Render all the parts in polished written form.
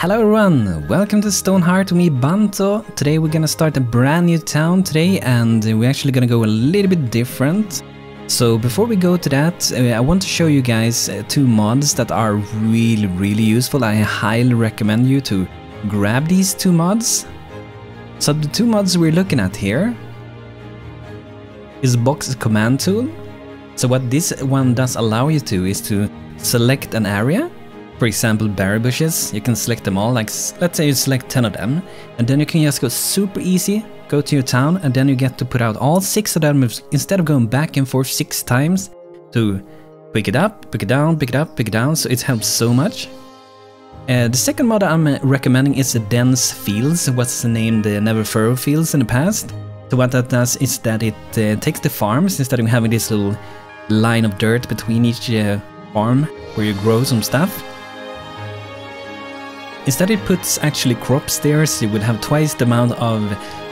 Hello everyone, welcome to Stonehearth with me, BANTO. Today we're gonna start a brand new town today, and we're actually gonna go a little bit different. So before we go to that, I want to show you guys two mods that are really useful. I highly recommend you to grab these two mods. So the two mods we're looking at here is Box Command Tool. So what this one does allow you to is to select an area. For example, berry bushes, you can select them all, like let's say you select 10 of them, and then you can just go super easy, go to your town, and then you get to put out all 6 of them instead of going back and forth 6 times to pick it up, pick it down, pick it up, pick it down, so it helps so much. The second mod I'm recommending is the Dense Fields, what's named the Never Furrow Fields in the past. So what that does is that it takes the farms, instead of having this little line of dirt between each farm where you grow some stuff. Instead it puts actually crops there, so you will have twice the amount of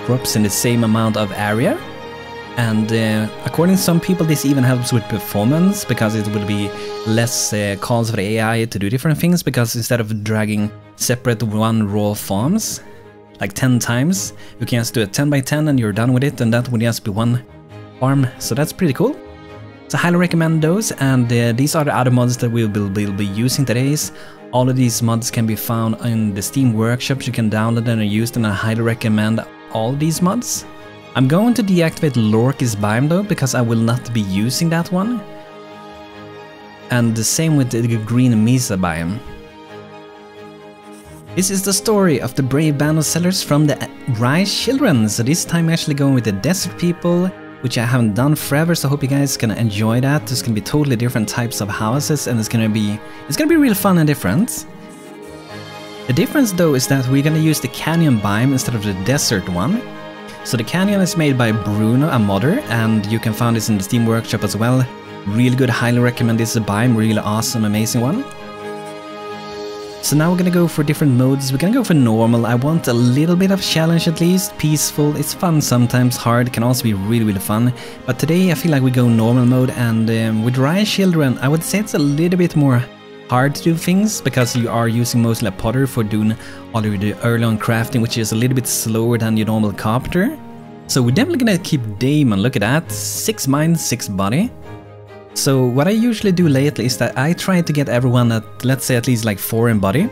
crops in the same amount of area. And according to some people this even helps with performance, because it will be less calls for the AI to do different things, because instead of dragging separate one raw farms like 10 times, you can just do a 10 by 10 and you're done with it, and that would just be one farm, so that's pretty cool. So I highly recommend those, and these are the other mods that we'll be using today. All of these mods can be found in the Steam workshops, you can download them and use them, and I highly recommend all these mods. I'm going to deactivate Lorkis biome though, because I will not be using that one. And the same with the green Mesa biome. This is the story of the brave band of settlers from the Rayya children, so this time I'm actually going with the desert people, which I haven't done forever, so I hope you guys can enjoy that. There's gonna be totally different types of houses, and it's gonna be real fun and different. The difference though is that we're gonna use the Canyon Biome instead of the desert one. So the Canyon is made by Bruno, a modder, and you can find this in the Steam workshop as well. Really good, highly recommend this biome, really awesome, amazing one. So now we're gonna go for different modes. We're gonna go for normal. I want a little bit of challenge at least, peaceful. It's fun sometimes, hard can also be really fun. But today I feel like we go normal mode, and with Rayya children I would say it's a little bit more hard to do things, because you are using mostly a potter for doing all of the early on crafting, which is a little bit slower than your normal carpenter. So we're definitely gonna keep Damon, look at that, 6 mind, 6 body. So what I usually do lately is that I try to get everyone at, let's say, at least like 4 in body.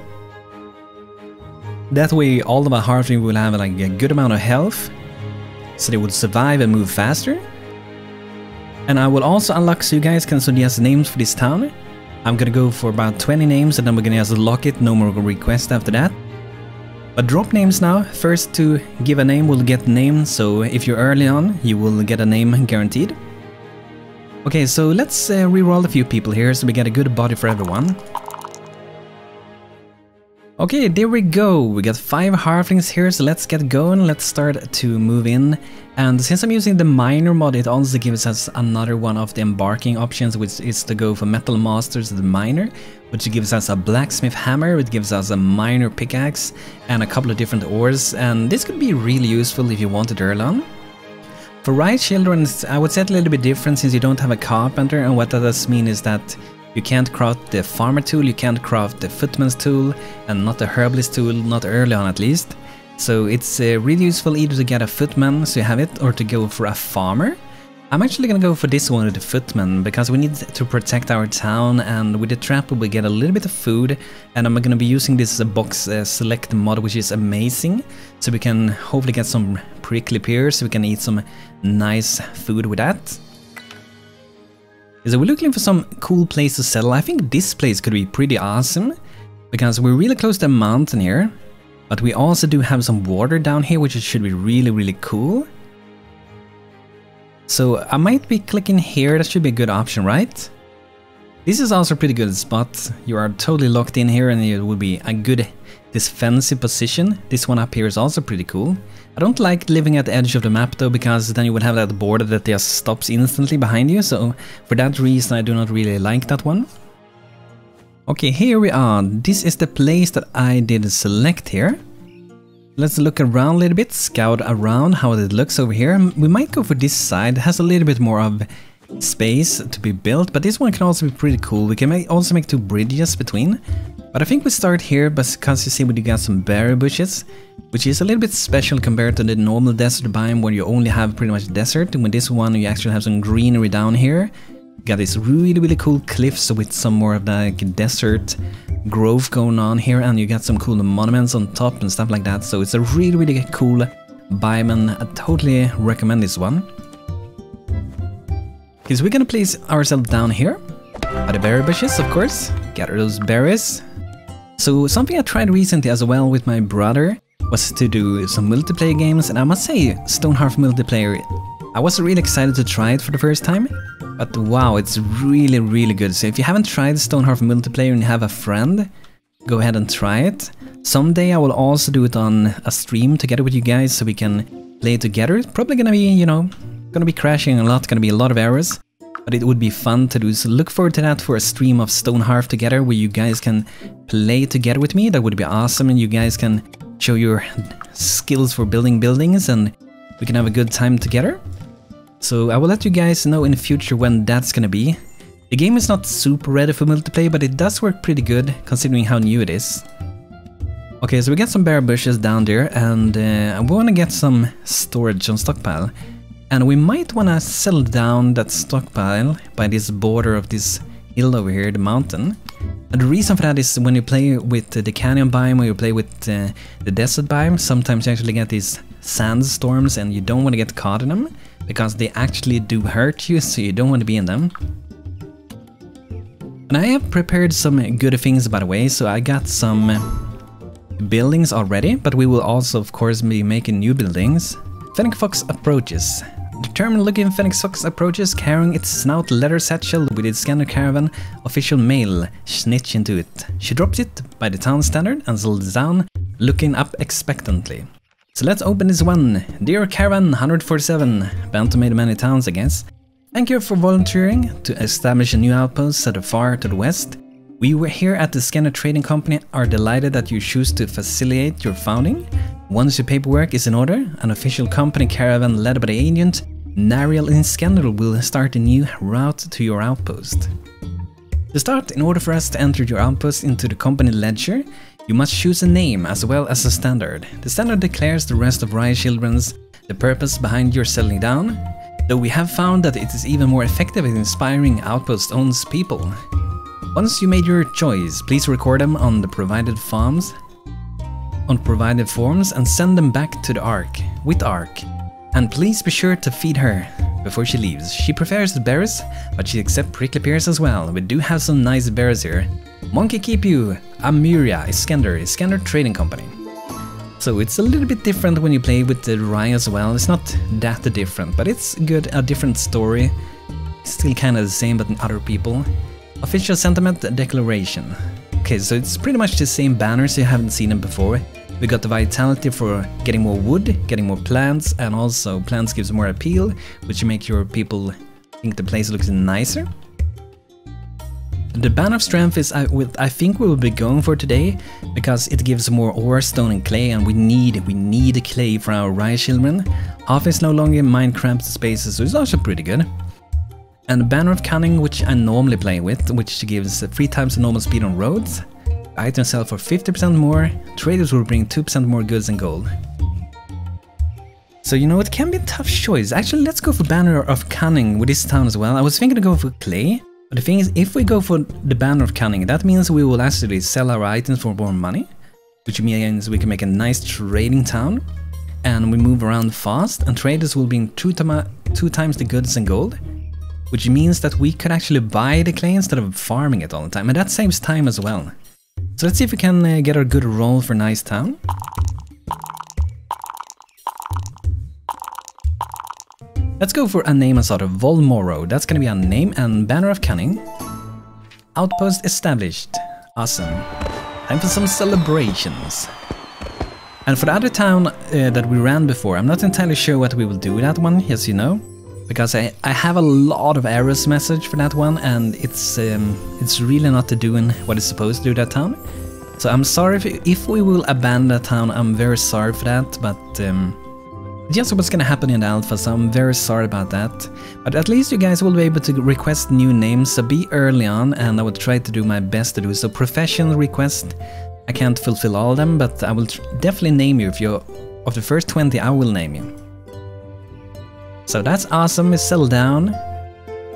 That way all of our halflings will have like a good amount of health, so they will survive and move faster. And I will also unlock, so you guys can suggest names for this town. I'm gonna go for about 20 names, and then we're gonna just lock it, no more requests after that. But drop names now. First to give a name will get named, so if you're early on you will get a name guaranteed. Okay, so let's reroll a few people here, so we get a good body for everyone. Okay, there we go. We got 5 halflings here, so let's get going. Let's start to move in. And since I'm using the miner mod, it also gives us another one of the embarking options, which is to go for Metal Masters, the miner, which gives us a blacksmith hammer, which gives us a miner pickaxe, and a couple of different ores. And this could be really useful if you want it early on. For Rayya children, I would say it's a little bit different, since you don't have a carpenter, and what that does mean is that you can't craft the farmer tool, you can't craft the footman's tool, and not the herbalist tool, not early on at least. So it's really useful either to get a footman, so you have it, or to go for a farmer. I'm actually gonna go for this one with the footman, because we need to protect our town, and with the trap we get a little bit of food, and I'm gonna be using this box select mod, which is amazing, so we can hopefully get some prickly pears, so we can eat some nice food with that. So we're looking for some cool place to settle. I think this place could be pretty awesome, because we're really close to a mountain here, but we also do have some water down here, which should be really cool. So I might be clicking here, that should be a good option, right? This is also a pretty good spot. You are totally locked in here, and it will be a good defensive position. This one up here is also pretty cool. I don't like living at the edge of the map though, because then you would have that border that just stops instantly behind you, so for that reason I do not really like that one. Okay, here we are. This is the place that I did select here. Let's look around a little bit, scout around how it looks over here. We might go for this side, it has a little bit more of space to be built, but this one can also be pretty cool. We can also make 2 bridges between. But I think we start here because you see we got some berry bushes, which is a little bit special compared to the normal desert biome where you only have pretty much desert. And with this one you actually have some greenery down here. You got these really cool cliffs with some more of the desert growth going on here, and you got some cool monuments on top and stuff like that. So it's a really cool biome, and I totally recommend this one. Okay, so we're gonna place ourselves down here by the berry bushes, of course. Gather those berries. So something I tried recently as well with my brother was to do some multiplayer games, and I must say Stonehearth multiplayer, I was really excited to try it for the first time, but wow, it's really good. So if you haven't tried Stonehearth multiplayer and you have a friend, go ahead and try it. Someday I will also do it on a stream together with you guys so we can play together. It's probably gonna be, you know, gonna be crashing a lot, gonna be a lot of errors. But it would be fun to do, so look forward to that for a stream of Stonehearth together where you guys can play together with me. That would be awesome, and you guys can show your skills for building buildings and we can have a good time together. So I will let you guys know in the future when that's gonna be. The game is not super ready for multiplayer, but it does work pretty good considering how new it is. Okay, so we got some berry bushes down there, and we wanna get some storage on stockpile. And we might want to settle down that stockpile by this border of this hill over here, the mountain. And the reason for that is when you play with the Canyon Biome or you play with the desert biome, sometimes you actually get these sandstorms and you don't want to get caught in them because they actually do hurt you, so you don't want to be in them. And I have prepared some good things, by the way, so I got some buildings already, but we will also of course be making new buildings. Fennec Fox approaches. Determined looking Fennec Fox approaches, carrying its snout leather satchel with its scanner caravan official mail snitch into it. She drops it by the town standard and settles down, looking up expectantly. So let's open this one. Dear Caravan 147, BANTO made many towns, I guess. Thank you for volunteering to establish a new outpost at far to the west. We were here at the Scanner Trading Company are delighted that you choose to facilitate your founding. Once your paperwork is in order, an official company caravan led by the agent Nariel in Scandal will start a new route to your outpost. To start, in order for us to enter your outpost into the company ledger, you must choose a name as well as a standard. The standard declares the rest of Rayya Children's the purpose behind your settling down, though we have found that it is even more effective at inspiring outpost owns people. Once you made your choice, please record them on the provided forms and send them back to the Ark with Ark. And please be sure to feed her before she leaves. She prefers the berries, but she accepts prickly pears as well. We do have some nice berries here. Monkey keep you, Amiria, Iskander Trading Company. So it's a little bit different when you play with the Rayya as well. It's not that different, but it's good, a different story. Still kind of the same, but in other people. Official sentiment declaration. Okay, so it's pretty much the same banners, you haven't seen them before. We got the vitality for getting more wood, getting more plants, and also plants gives more appeal, which make your people think the place looks nicer. The banner of strength is I think we will be going for today, because it gives more ore, stone and clay, and we need clay for our Rayya children. Half is no longer Minecraft spaces, so it's also pretty good. And the banner of cunning, which I normally play with, which gives 3 times the normal speed on roads. Items sell for 50% more, traders will bring 2% more goods and gold. So you know, it can be a tough choice. Actually, let's go for Banner of Cunning with this town as well. I was thinking to go for clay, but the thing is, if we go for the Banner of Cunning, that means we will actually sell our items for more money, which means we can make a nice trading town, and we move around fast, and traders will bring 2 times the goods and gold, which means that we could actually buy the clay instead of farming it all the time, and that saves time as well. So let's see if we can get a good roll for nice town. Let's go for a name as sort of Wolmoro. That's gonna be our name, and Banner of Cunning. Outpost established. Awesome. Time for some celebrations. And for the other town that we ran before, I'm not entirely sure what we will do with that one, as you know. Because I have a lot of errors message for that one, and it's really not doing what it's supposed to do that town. So I'm sorry if we will abandon that town. I'm very sorry for that, but Just what's gonna happen in the alpha, so I'm very sorry about that. But at least you guys will be able to request new names, so be early on, and I will try to do my best to do so. Professional request, I can't fulfill all of them, but I will definitely name you. If you're of the first 20, I will name you. So that's awesome, it's settled down.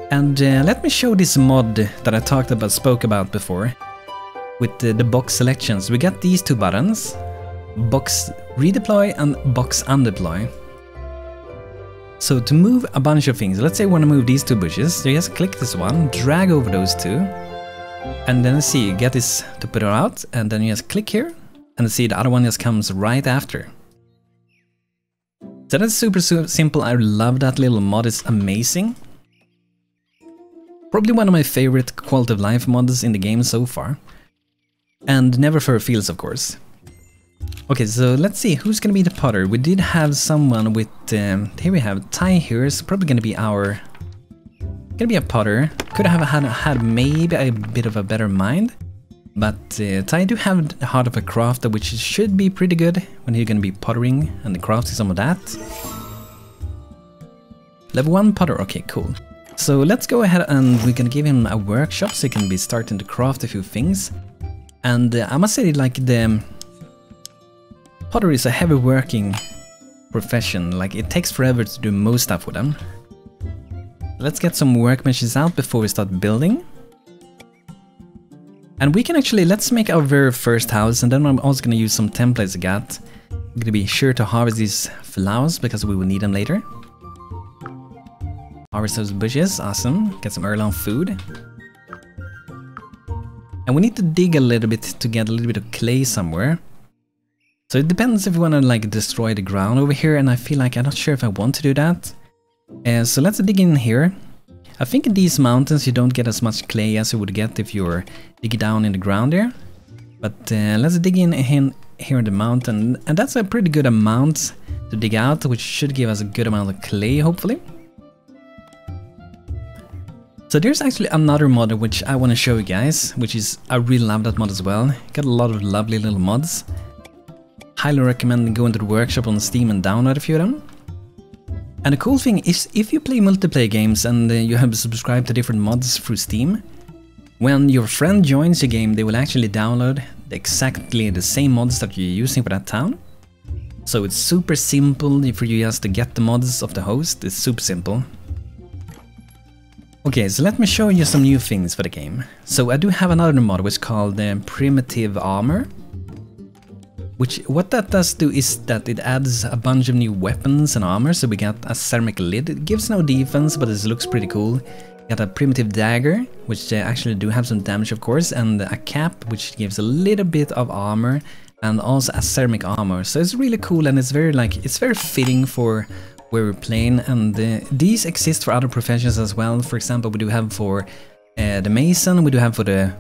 And let me show this mod that I spoke about before. With the box selections, we got these two buttons. Box redeploy and box undeploy. So to move a bunch of things, let's say I want to move these two bushes, you just click this one, drag over those two, and then see, you get this to put it out, and then you just click here, and see the other one just comes right after. So that's super simple, I love that little mod, it's amazing. Probably one of my favorite quality of life mods in the game so far. And never fur fields, of course. Okay, so let's see, who's gonna be the potter? We did have someone with, here we have Ty here, is probably gonna be a potter. Could have had maybe a bit of a better mind, but Ty do have the heart of a crafter, which should be pretty good when you're gonna be pottering and crafting some of that. Level 1 potter, okay, cool. So let's go ahead and we're gonna give him a workshop so he can be starting to craft a few things. And I must say, like, the pottery is a heavy working profession, like it takes forever to do most stuff with them. Let's get some workbenches out before we start building. And we can actually, let's make our very first house, and then I'm also going to use some templates I got. I'm going to be sure to harvest these flowers because we will need them later. Harvest those bushes, awesome. Get some early on food. And we need to dig a little bit to get a little bit of clay somewhere. So it depends if we want to like destroy the ground over here, and I feel like I'm not sure if I want to do that. So let's dig in here. I think in these mountains you don't get as much clay as you would get if you're digging down in the ground there. But let's dig in here in the mountain, and that's a pretty good amount to dig out, which should give us a good amount of clay, hopefully. So there's actually another mod which I want to show you guys, which is, I really love that mod as well. Got a lot of lovely little mods. Highly recommend going to the workshop on Steam and download a few of them. And the cool thing is, if you play multiplayer games and you have subscribed to different mods through Steam, when your friend joins your game, they will actually download exactly the same mods that you're using for that town. So it's super simple for you just to get the mods of the host, it's super simple. Okay, so let me show you some new things for the game. So I do have another mod which is called Primitive Armor. What that does do is that it adds a bunch of new weapons and armor. So we got a ceramic lid, it gives no defense but it looks pretty cool. Got a primitive dagger, which actually do have some damage of course, and a cap which gives a little bit of armor, and also a ceramic armor. So it's really cool, and it's very fitting for where we're playing. And these exist for other professions as well. For example, we do have for the mason, we do have for the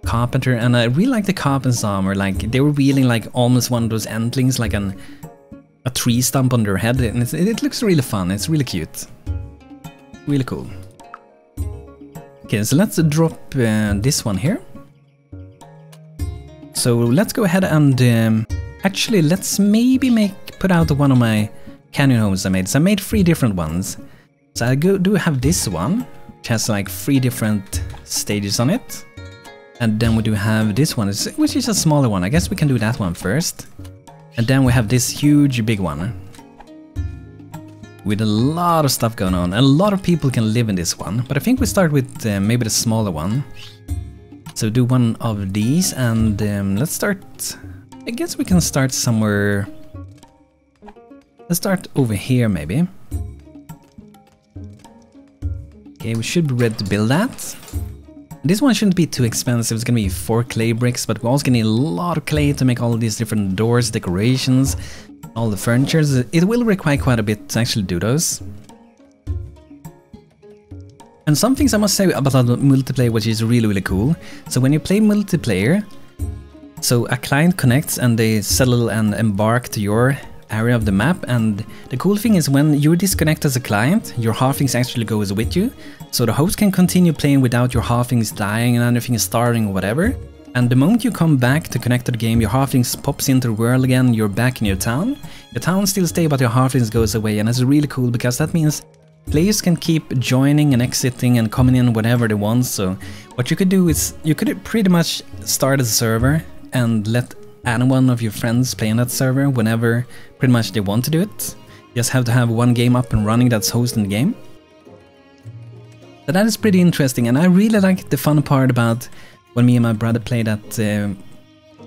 carpenter, and I really like the carpenter's armor. Like they were wielding like almost one of those antlings, like a tree stump on their head, and it looks really fun. It's really cute, really cool. Okay, so let's drop this one here. So let's go ahead and actually let's maybe put out one of my canyon homes I made. So I made 3 different ones. So I do have this one, which has like 3 different stages on it. And then we do have this one, which is a smaller one. I guess we can do that one first. And then we have this huge big one. With a lot of stuff going on. And a lot of people can live in this one. But I think we start with maybe the smaller one. So do one of these, and let's start... I guess we can start somewhere... Let's start over here maybe. Okay, we should be ready to build that. This one shouldn't be too expensive, it's gonna be 4 clay bricks, but we're also gonna need a lot of clay to make all these different doors, decorations, all the furniture. It will require quite a bit to actually do those. And some things I must say about multiplayer, which is really cool. So when you play multiplayer, so a client connects and they settle and embark to your area of the map, and the cool thing is when you disconnect as a client, your halflings actually goes with you, so the host can continue playing without your halflings dying and anything starting or whatever. And the moment you come back to connect to the game, your halflings pops into the world again, you're back in your town. Your town still stays, but your halflings goes away, and that's really cool because that means players can keep joining and exiting and coming in whenever they want. So what you could do is, you could pretty much start a server and let anyone of your friends play on that server whenever pretty much they want to do it. You just have to have one game up and running that's hosting the game. So that is pretty interesting, and I really like the fun part about when me and my brother played that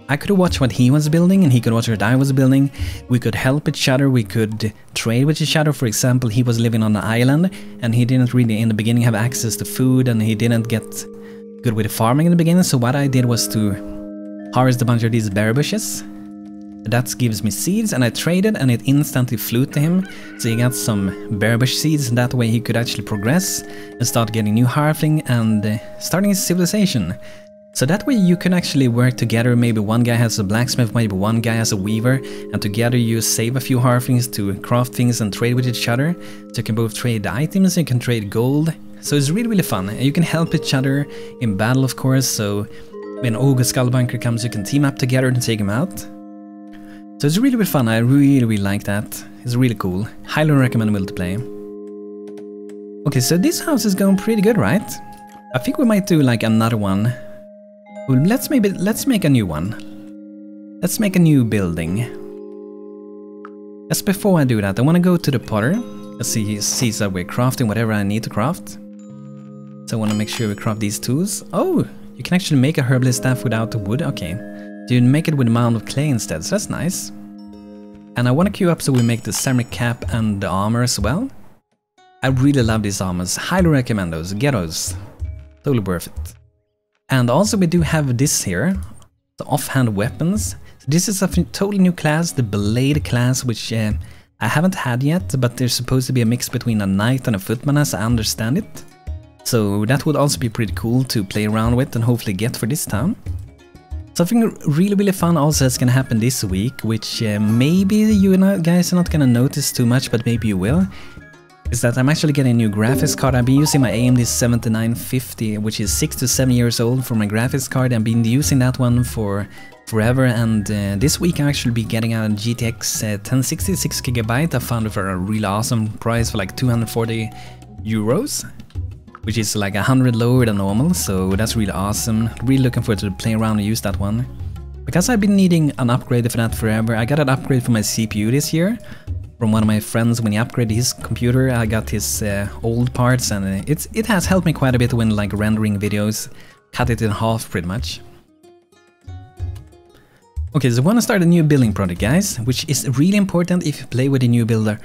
I could watch what he was building and he could watch what I was building. We could help each other, we could trade with each other. For example, he was living on an island and he didn't really in the beginning have access to food, and he didn't get good with farming in the beginning. So what I did was to harvest a bunch of these berry bushes. That gives me seeds, and I traded and it instantly flew to him. So he got some berry bush seeds, and that way he could actually progress and start getting new halfling and starting his civilization. So that way you can actually work together. Maybe one guy has a blacksmith, maybe one guy has a weaver, and together you save a few halflings to craft things and trade with each other. So you can both trade items, you can trade gold. So it's really fun. You can help each other in battle, of course. So when Ogre Skullbunker comes, you can team up together to take him out. So it's really fun. I really like that. It's really cool. Highly recommendable to play. Okay, so this house is going pretty good, right? I think we might do like another one. Well, let's make a new one. Let's make a new building. Just before I do that, I want to go to the potter. Let's see, he sees that we're crafting whatever I need to craft. So I want to make sure we craft these tools. Oh, you can actually make a herbalist staff without the wood. Okay, so you make it with a mound of clay instead. So that's nice. And I want to queue up so we make the ceramic cap and the armor as well. I really love these armors. Highly recommend those. Get those. Totally worth it. And also we do have this here, the offhand weapons. This is a totally new class, the Blade class, which I haven't had yet, but there's supposed to be a mix between a knight and a footman as I understand it. So that would also be pretty cool to play around with and hopefully get for this town. Something really fun also is gonna happen this week, which maybe you guys are not gonna notice too much, but maybe you will. Is that I'm actually getting a new graphics card. I've been using my AMD 7950, which is 6 to 7 years old for my graphics card. I've been using that one for forever, and this week I'll actually be getting a GTX 1060 6GB. I found it for a really awesome price for like 240 euros, which is like 100 lower than normal, so that's really awesome. Really looking forward to play around and use that one. Because I've been needing an upgrade for that forever. I got an upgrade for my CPU this year. From one of my friends. When he upgraded his computer, I got his old parts, and it has helped me quite a bit when like rendering videos. Cut it in half pretty much. Okay, so I want to start a new building project, guys, which is really important if you play with a new builder.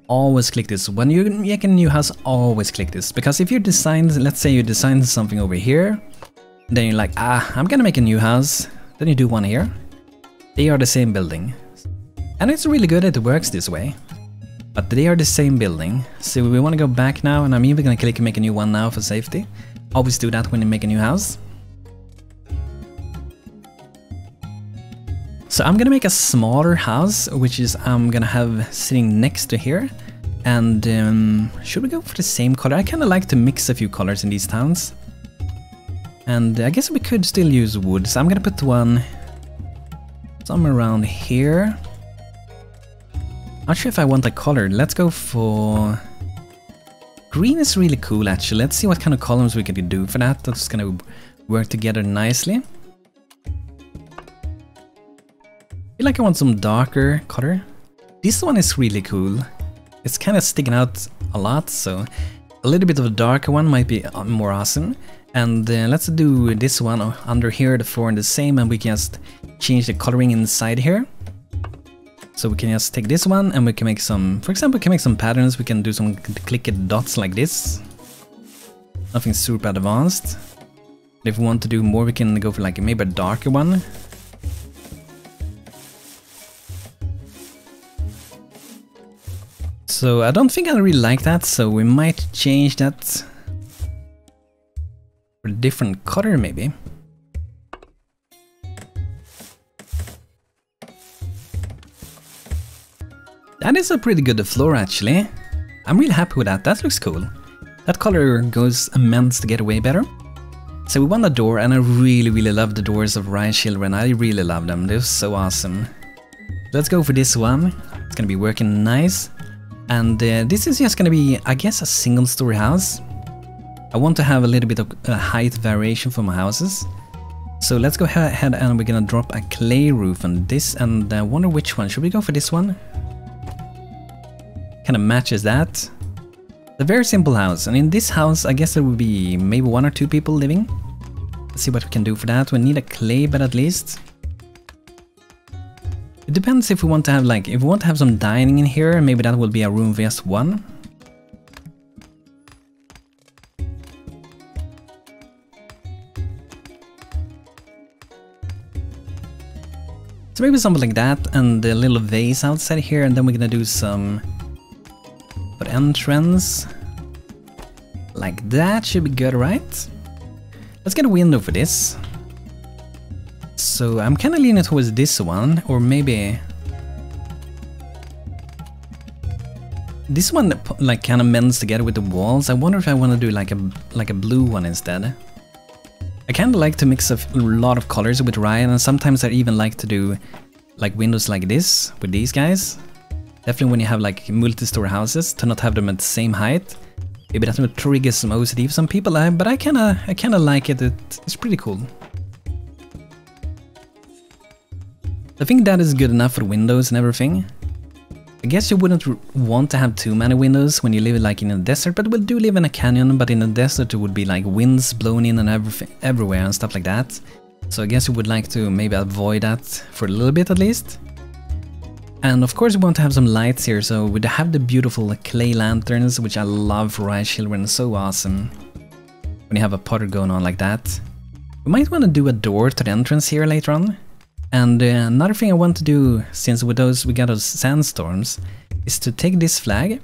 Always click this. When you make a new house, always click this, because if you design, let's say you design something over here, then you're like, I'm gonna make a new house, then you do one here. They are the same building. And it's really good that it works this way. But they are the same building. So we want to go back now, and I'm even going to click make a new one now for safety. Always do that when you make a new house. So I'm going to make a smaller house, which is I'm going to have sitting next to here. And should we go for the same color? I kind of like to mix a few colors in these towns. And I guess we could still use wood. So I'm going to put one somewhere around here. Not sure if I want a color. Let's go for... Green is really cool actually. Let's see what kind of columns we can do for that. That's gonna work together nicely. I feel like I want some darker color. This one is really cool. It's kind of sticking out a lot, so a little bit of a darker one might be more awesome. And let's do this one under here, the floor and the same, and we can just change the coloring inside here. So we can just take this one and we can make some, for example, we can make some patterns. We can do some clicked dots like this. Nothing super advanced. If we want to do more, we can go for like maybe a darker one. So I don't think I really like that, so we might change that for a different color maybe. That is a pretty good floor actually. I'm really happy with that. That looks cool. That color goes immense to get away better. So we want a door, and I really love the doors of Rayya Children. I really love them, they're so awesome. Let's go for this one. It's gonna be working nice. And this is just gonna be, I guess, a single story house. I want to have a little bit of height variation for my houses. So let's go ahead and we're gonna drop a clay roof on this, and I wonder which one. Should we go for this one? Kind of matches that. A very simple house, and in this house I guess there will be maybe 1 or 2 people living. Let's see what we can do for that. We need a clay bed at least. It depends if we want to have if we want to have some dining in here, maybe that will be a room for just 1. So maybe something like that, and a little vase outside here, and then we're gonna do some for entrance. Like that should be good, right? Let's get a window for this. So I'm kind of leaning towards this one, or maybe this one kind of mends together with the walls. I wonder if I want to do like a blue one instead. I kind of like to mix a lot of colors with Rayya, and sometimes I even like to do like windows like this with these guys. Definitely when you have like multi-story houses, to not have them at the same height. Maybe that will trigger some OCD for some people, but I kinda like it. It's pretty cool. I think that is good enough for the windows and everything. I guess you wouldn't want to have too many windows when you live like in a desert, but we do live in a canyon, but in a desert it would be like winds blowing in and everywhere and stuff like that. So I guess you would like to maybe avoid that for a little bit at least. And of course we want to have some lights here, so we have the beautiful clay lanterns, which I love for Rayya Children, so awesome. When you have a potter going on like that. We might want to do a door to the entrance here later on. And another thing I want to do, since with those we got those sandstorms, is to take this flag,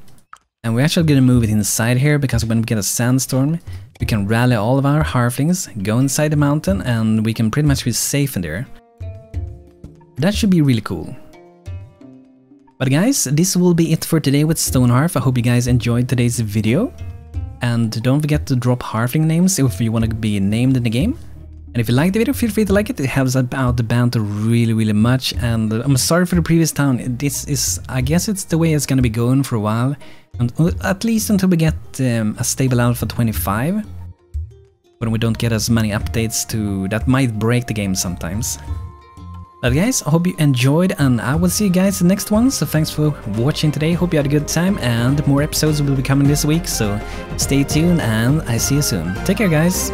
and we're actually gonna move it inside here, because when we get a sandstorm, we can rally all of our halflings, go inside the mountain, and we can pretty much be safe in there. That should be really cool. But guys, this will be it for today with Stonehearth. I hope you guys enjoyed today's video. And don't forget to drop halfling names if you want to be named in the game. And if you liked the video, feel free to like it. It helps out the BANTO really much. And I'm sorry for the previous town. This is, I guess it's the way it's gonna be going for a while. And at least until we get a stable Alpha 25. When we don't get as many updates that might break the game sometimes. But guys, I hope you enjoyed, and I will see you guys in the next one. So thanks for watching today. Hope you had a good time, and more episodes will be coming this week. So stay tuned, and I see you soon. Take care, guys.